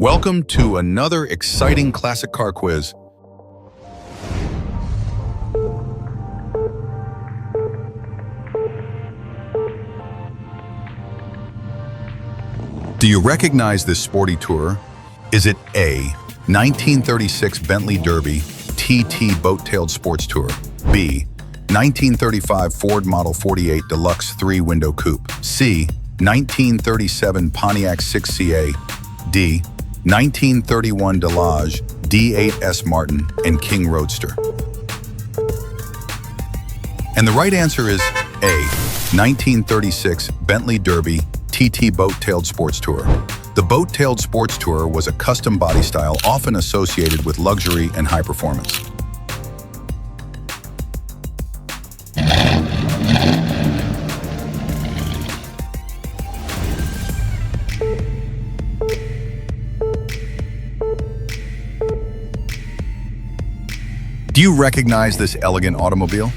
Welcome to another exciting classic car quiz. Do you recognize this sporty tourer? Is it A, 1936 Bentley Derby TT boat-tailed sports tourer, B, 1935 Ford Model 48 Deluxe 3-window coupe, C, 1937 Pontiac 6CA, D, 1931 Delage D8S Martin and King Roadster? And the right answer is A, 1936 Bentley Derby TT boat-tailed sports tourer. The boat-tailed sports tourer was a custom body style often associated with luxury and high performance. Do you recognize this elegant automobile?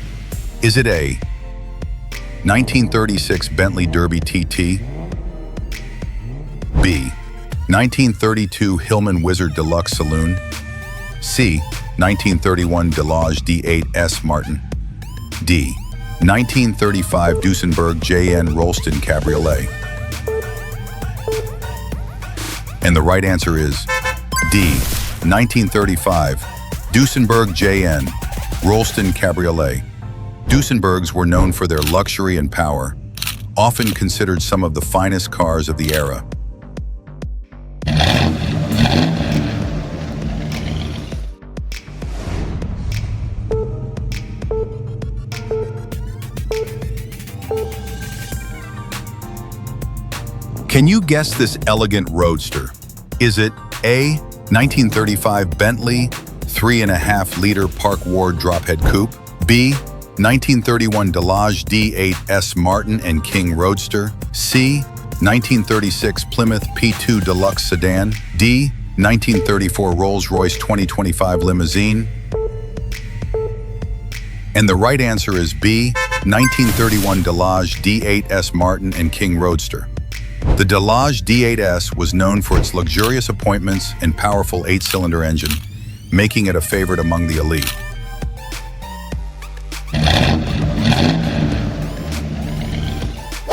Is it A, 1936 Bentley Derby TT, B, 1932 Hillman Wizard Deluxe Saloon, C, 1931 Delage D8S Martin, D, 1935 Duesenberg JN Rolston Cabriolet? And the right answer is D, 1935 Duesenberg JN Rolston Cabriolet. Duesenbergs were known for their luxury and power, often considered some of the finest cars of the era. Can you guess this elegant roadster? Is it A, 1935 Bentley 3.5-liter Park Ward drophead coupe, B, 1931 Delage D8S Martin and King Roadster, C, 1936 Plymouth P2 Deluxe Sedan, D, 1934 Rolls-Royce 2025 Limousine? And the right answer is B, 1931 Delage D8S Martin and King Roadster. The Delage D8S was known for its luxurious appointments and powerful 8-cylinder engine, making it a favorite among the elite.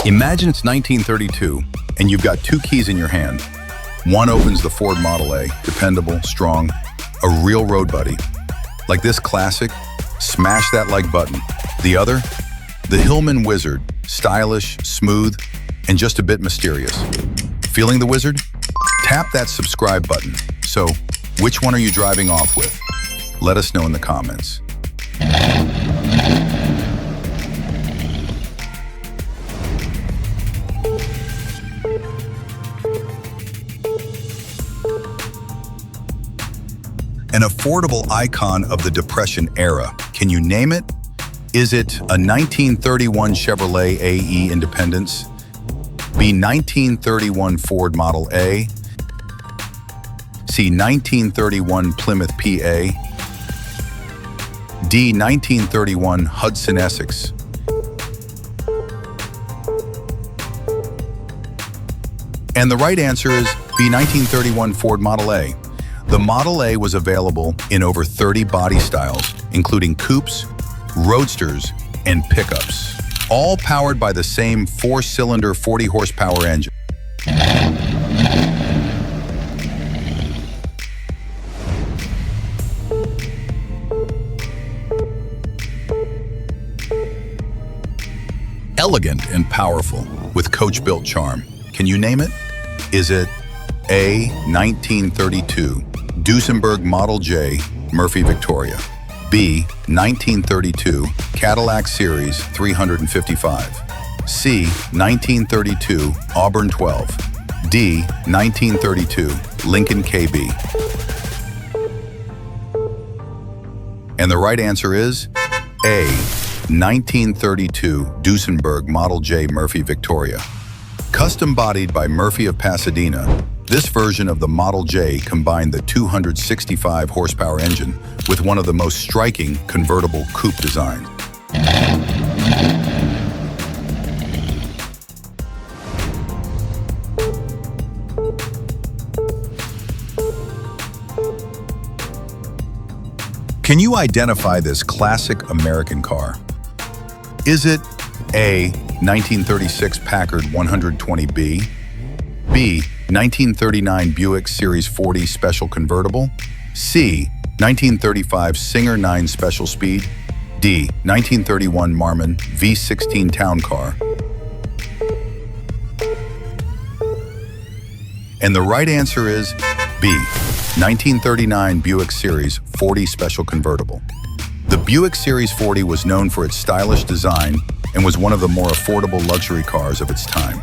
Imagine it's 1932 and you've got two keys in your hand. One opens the Ford Model A, dependable, strong, a real road buddy. Like this classic, smash that like button. The other, the Hillman Wizard, stylish, smooth, and just a bit mysterious. Feeling the wizard? Tap that subscribe button. So, which one are you driving off with? Let us know in the comments. An affordable icon of the Depression era. Can you name it? Is it a 1931 Chevrolet AE Independence, B, 1931 Ford Model A, C, 1931 Plymouth PA, D, 1931 Hudson Essex? And the right answer is B, 1931 Ford Model A. The Model A was available in over 30 body styles, including coupes, roadsters, and pickups, all powered by the same 4-cylinder 40-horsepower engine. Elegant and powerful, with coach-built charm. Can you name it? Is it A, 1932 Duesenberg Model J Murphy Victoria, B, 1932 Cadillac Series 355, C, 1932 Auburn 12, D, 1932 Lincoln KB? And the right answer is A, 1932 Duesenberg Model J Murphy Victoria. Custom bodied by Murphy of Pasadena, this version of the Model J combined the 265 horsepower engine with one of the most striking convertible coupe designs. Can you identify this classic American car? Is it A, 1936 Packard 120B, B, 1939 Buick Series 40 Special Convertible, C, 1935 Singer 9 Special Speed, D, 1931 Marmon V16 Town Car? And the right answer is B, 1939 Buick Series 40 Special Convertible. The Buick Series 40 was known for its stylish design and was one of the more affordable luxury cars of its time.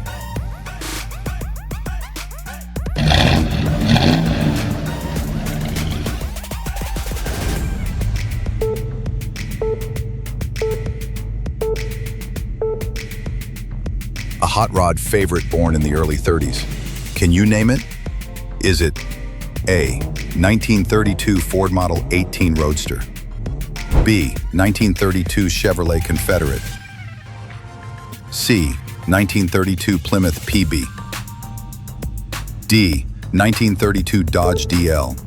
A hot rod favorite born in the early 30s. Can you name it? Is it A, 1932 Ford Model 18 Roadster, B, 1932 Chevrolet Confederate, C, 1932 Plymouth PB, D, 1932 Dodge DL?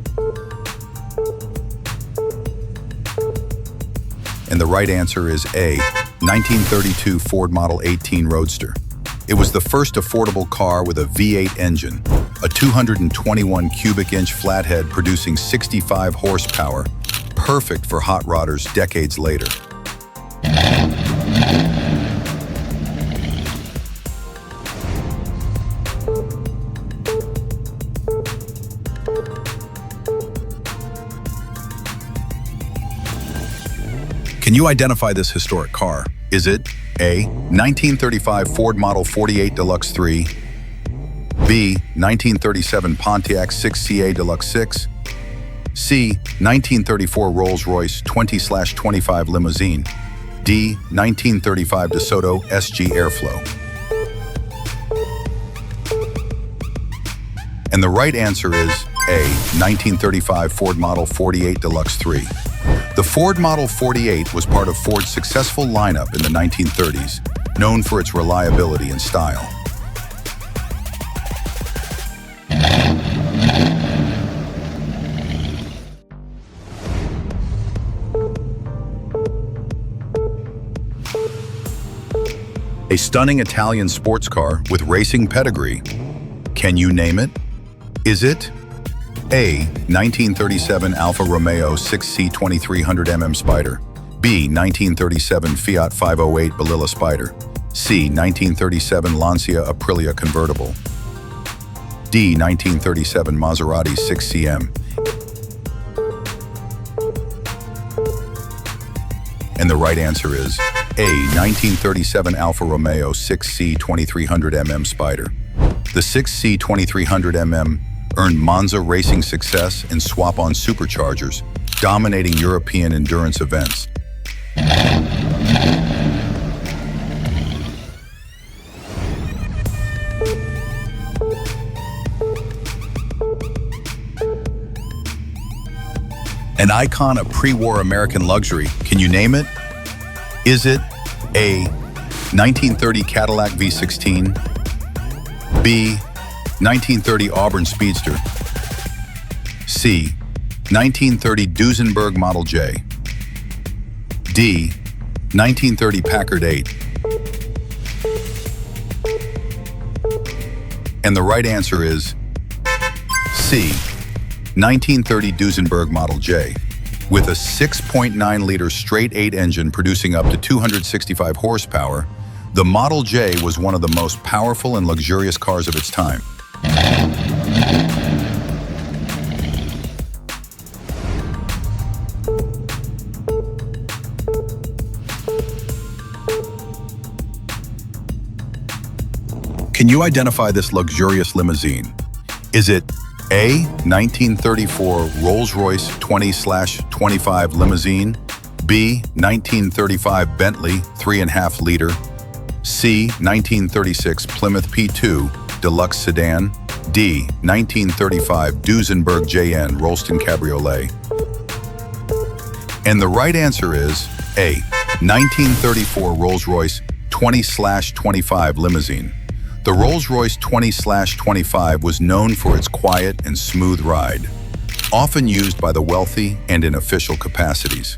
And the right answer is A, 1932 Ford Model 18 Roadster. It was the first affordable car with a V8 engine, a 221 cubic inch flathead producing 65 horsepower, perfect for hot rodders decades later. Can you identify this historic car? Is it A, 1935 Ford Model 48 Deluxe 3, B, 1937 Pontiac 6CA Deluxe 6, C, 1934 Rolls-Royce 20/25 Limousine, D, 1935 DeSoto SG Airflow? And the right answer is A, 1935 Ford Model 48 Deluxe 3. The Ford Model 48 was part of Ford's successful lineup in the 1930s, known for its reliability and style. A stunning Italian sports car with racing pedigree. Can you name it? Is it A, 1937 Alfa Romeo 6C 2300mm Spider, B, 1937 Fiat 508 Balilla Spider, C, 1937 Lancia Aprilia Convertible, D, 1937 Maserati 6CM? And the right answer is A, 1937 Alfa Romeo 6C 2300mm Spider. The 6C 2300mm earned Monza racing success and swap-on superchargers, dominating European endurance events. An icon of pre-war American luxury, can you name it? Is it A, 1930 Cadillac V16, B, 1930 Auburn Speedster, C, 1930 Duesenberg Model J, D, 1930 Packard 8? And the right answer is C, 1930 Duesenberg Model J. With a 6.9-liter straight-8 engine producing up to 265 horsepower, the Model J was one of the most powerful and luxurious cars of its time. Can you identify this luxurious limousine? Is it A, 1934 Rolls-Royce 20/25 Limousine, B, 1935 Bentley 3.5 liter, C, 1936 Plymouth P2 Deluxe Sedan, D, 1935 Duesenberg JN Rolston Cabriolet? And the right answer is A, 1934 Rolls-Royce 20/25 Limousine. The Rolls-Royce 20/25 was known for its quiet and smooth ride. often used by the wealthy and in official capacities.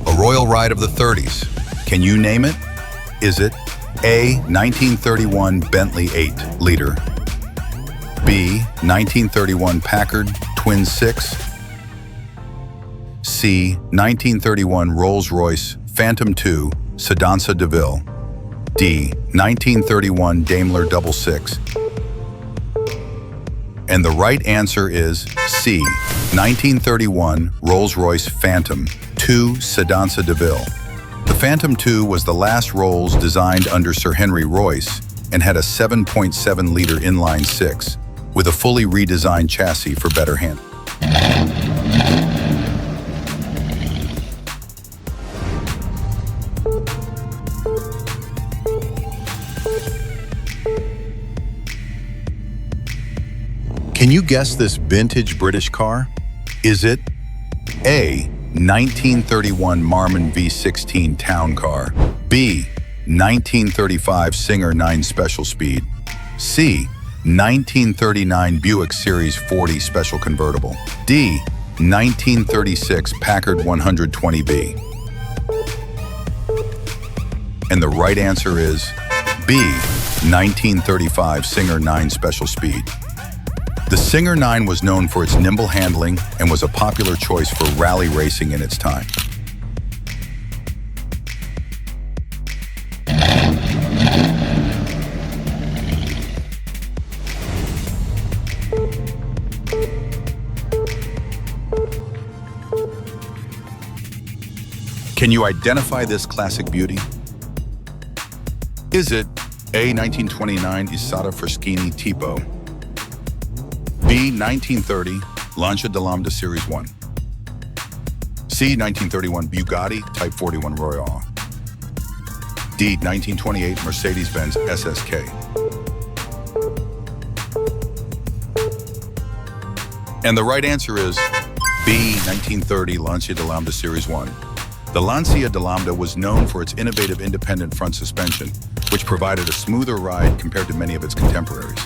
A royal ride of the 30s. Can you name it? Is it A. 1931 Bentley 8-liter, B. 1931 Packard Twin 6, C. 1931 Rolls-Royce Phantom II Sedanza DeVille, D. 1931 Daimler Double 6? And the right answer is C. 1931 Rolls-Royce Phantom II Sedanza DeVille. The Phantom II was the last Rolls designed under Sir Henry Royce and had a 7.7-liter inline six with a fully redesigned chassis for better handling. Can you guess this vintage British car? Is it A. 1931 Marmon V16 Town Car, B. 1935 Singer 9 Special Speed, C. 1939 Buick Series 40 Special Convertible, D. 1936 Packard 120B? And the right answer is B. 1935 Singer 9 Special Speed. The Singer 9 was known for its nimble handling and was a popular choice for rally racing in its time. Can you identify this classic beauty? Is it A. 1929 Isotta Fraschini Tipo, B. 1930 Lancia de Lambda Series 1, C. 1931 Bugatti Type 41 Royale, D. 1928 Mercedes-Benz SSK? And the right answer is B. 1930 Lancia de Lambda Series 1. The Lancia de Lambda was known for its innovative independent front suspension, which provided a smoother ride compared to many of its contemporaries.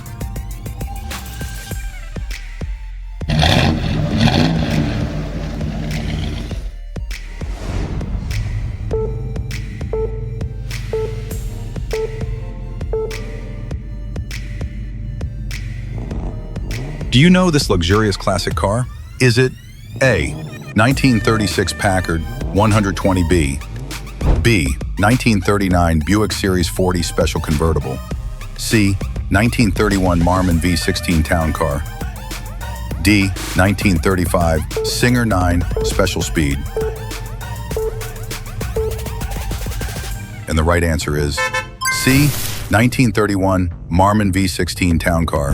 Do you know this luxurious classic car? Is it A. 1936 Packard 120B, B. 1939 Buick Series 40 Special Convertible, C. 1931 Marmon V16 Town Car, D. 1935 Singer 9 Special Speed? And the right answer is C. 1931 Marmon V16 Town Car.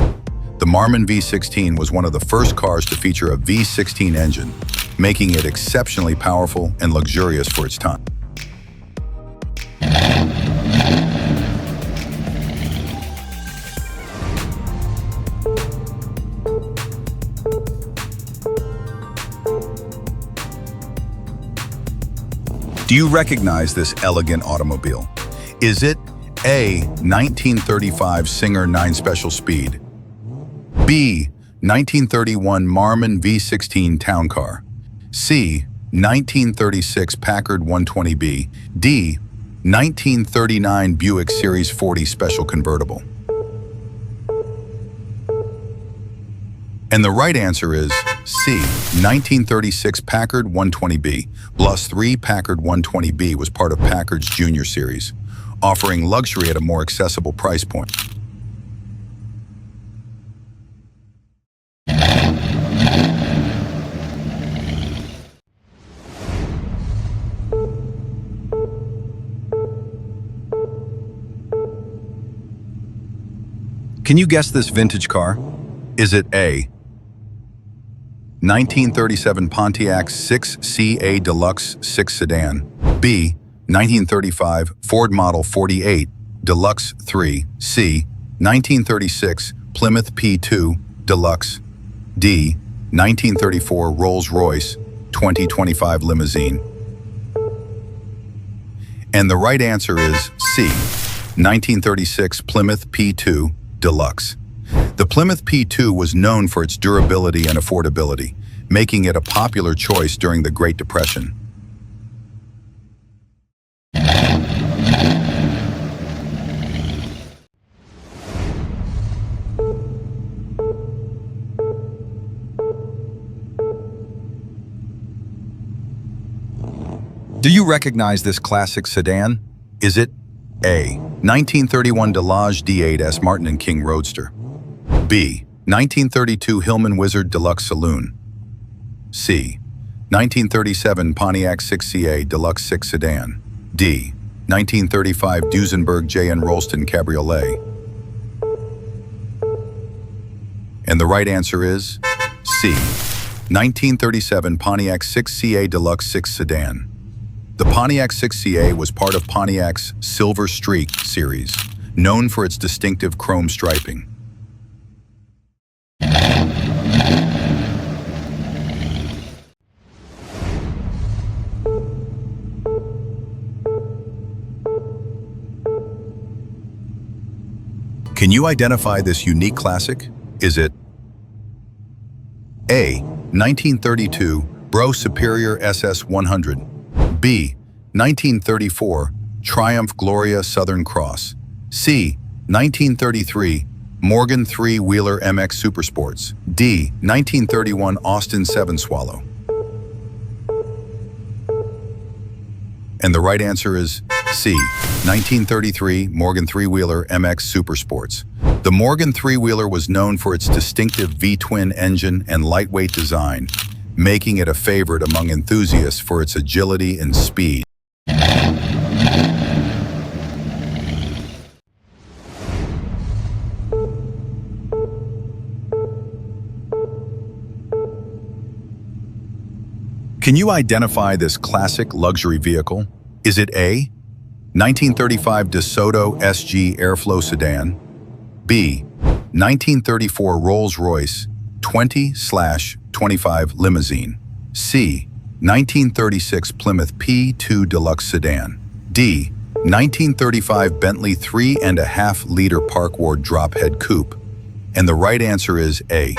The Marmon V16 was one of the first cars to feature a V16 engine, making it exceptionally powerful and luxurious for its time. Do you recognize this elegant automobile? Is it A. 1935 Singer 9 Special Speed, B. 1931 Marmon V16 Town Car, C. 1936 Packard 120B, D. 1939 Buick Series 40 Special Convertible? And the right answer is C. 1936 Packard 120B plus 3 Packard 120B was part of Packard's Junior Series, offering luxury at a more accessible price point. Can you guess this vintage car? Is it A. 1937 Pontiac 6CA Deluxe 6 Sedan, B. 1935 Ford Model 48 Deluxe 3, C. 1936 Plymouth P2 Deluxe, D. 1934 Rolls-Royce 2025 limousine? And the right answer is C, 1936 Plymouth P2 Deluxe. The Plymouth P2 was known for its durability and affordability, making it a popular choice during the Great Depression. Do you recognize this classic sedan? Is it A, 1931 Delage D8S Martin & King Roadster, B, 1932 Hillman Wizard Deluxe Saloon, C, 1937 Pontiac 6CA Deluxe 6 Sedan, D, 1935 Duesenberg J.N. Rolston Cabriolet? And the right answer is C, 1937 Pontiac 6CA Deluxe 6 Sedan. The Pontiac 6CA was part of Pontiac's Silver Streak series, known for its distinctive chrome striping. Can you identify this unique classic? Is it A, 1932 Bro Superior SS 100, B, 1934 Triumph Gloria Southern Cross, C, 1933 Morgan 3-Wheeler MX Supersports, D, 1931 Austin 7 Swallow? And the right answer is C, 1933 Morgan 3-Wheeler MX Supersports. The Morgan 3-Wheeler was known for its distinctive V-twin engine and lightweight design, making it a favorite among enthusiasts for its agility and speed. Can you identify this classic luxury vehicle? Is it A, 1935 DeSoto SG Airflow Sedan, B, 1934 Rolls-Royce 20/25 Limousine, C, 1936 Plymouth P2 Deluxe Sedan, D, 1935 Bentley 3.5-liter Parkward Drophead Coupe? And the right answer is A,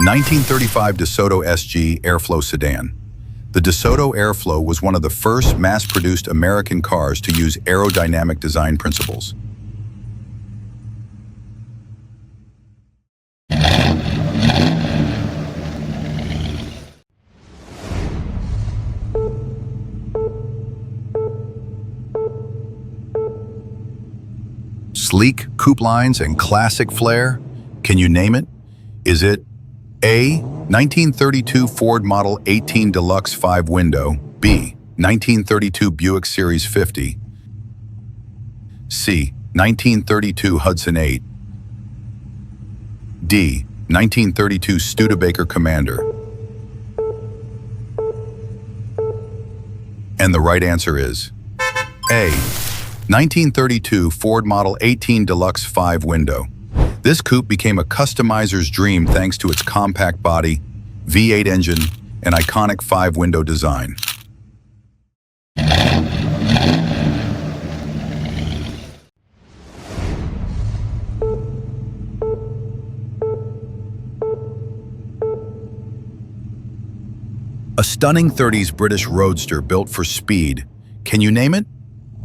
1935 DeSoto SG Airflow Sedan. The DeSoto Airflow was one of the first mass-produced American cars to use aerodynamic design principles. Sleek coupe lines and classic flair? Can you name it? Is it A, 1932 Ford Model 18 Deluxe 5-window, B, 1932 Buick Series 50, C, 1932 Hudson 8, D, 1932 Studebaker Commander? And the right answer is A, 1932 Ford Model 18 Deluxe 5-window. This coupe became a customizer's dream thanks to its compact body, V8 engine, and iconic 5-window design. A stunning 30s British roadster built for speed. Can you name it?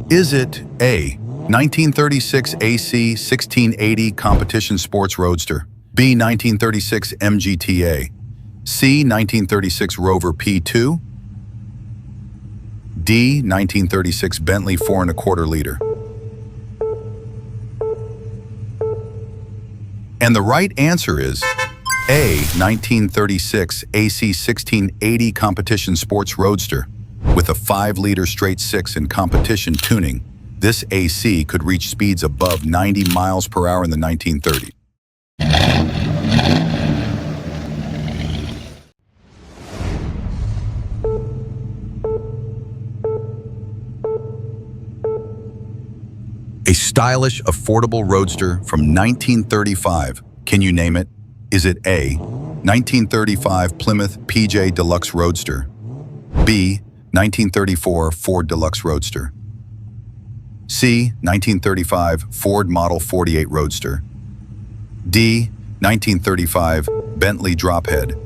Is it A, 1936 AC 1680 Competition Sports Roadster, B, 1936 MGTA, C, 1936 Rover P2, D, 1936 Bentley 4.25 liter? And the right answer is A, 1936 AC 1680 Competition Sports Roadster. With a 5-liter straight 6 in competition tuning, this AC could reach speeds above 90 miles per hour in the 1930s. A stylish, affordable roadster from 1935. Can you name it? Is it A, 1935 Plymouth PJ Deluxe Roadster, B. 1934 Ford Deluxe Roadster. C. 1935 Ford Model 48 Roadster. D. 1935 Bentley Drophead.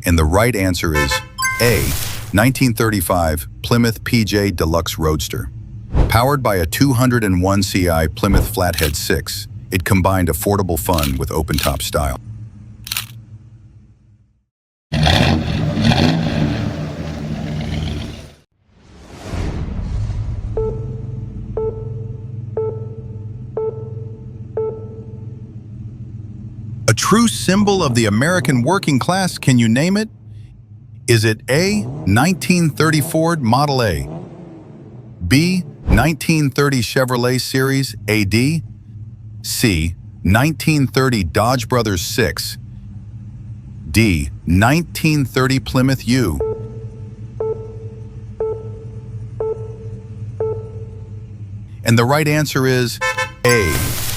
And the right answer is A. 1935 Plymouth PJ Deluxe Roadster. Powered by a 201 CI Plymouth Flathead 6, it combined affordable fun with open-top style. A true symbol of the American working class, can you name it? Is it A. 1930 Ford Model A, B. 1930 Chevrolet Series AD, C. 1930 Dodge Brothers 6, D. 1930 Plymouth U? And the right answer is A.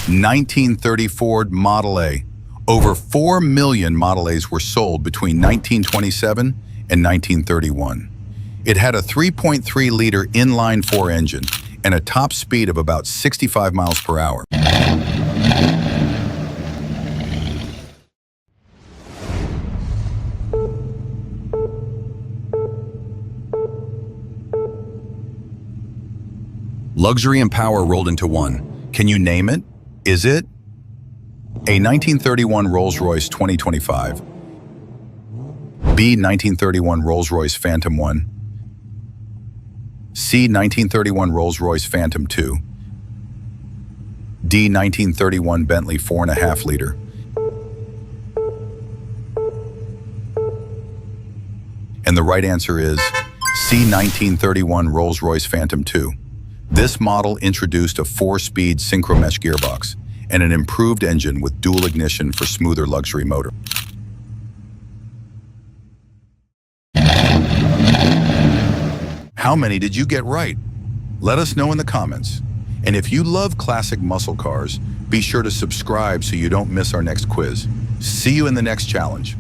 1930 Ford Model A. Over 4 million Model A's were sold between 1927 and 1931. It had a 3.3-liter inline-4 engine and a top speed of about 65 miles per hour. Luxury and power rolled into one. Can you name it? Is it A. 1931 Rolls-Royce 2025, B. 1931 Rolls-Royce Phantom 1, C. 1931 Rolls-Royce Phantom 2, D. 1931 Bentley 4.5-liter? And the right answer is C. 1931 Rolls-Royce Phantom 2. This model introduced a 4-speed synchro-mesh gearbox and an improved engine with dual ignition for smoother luxury motor. How many did you get right? Let us know in the comments. And if you love classic muscle cars, be sure to subscribe so you don't miss our next quiz. See you in the next challenge.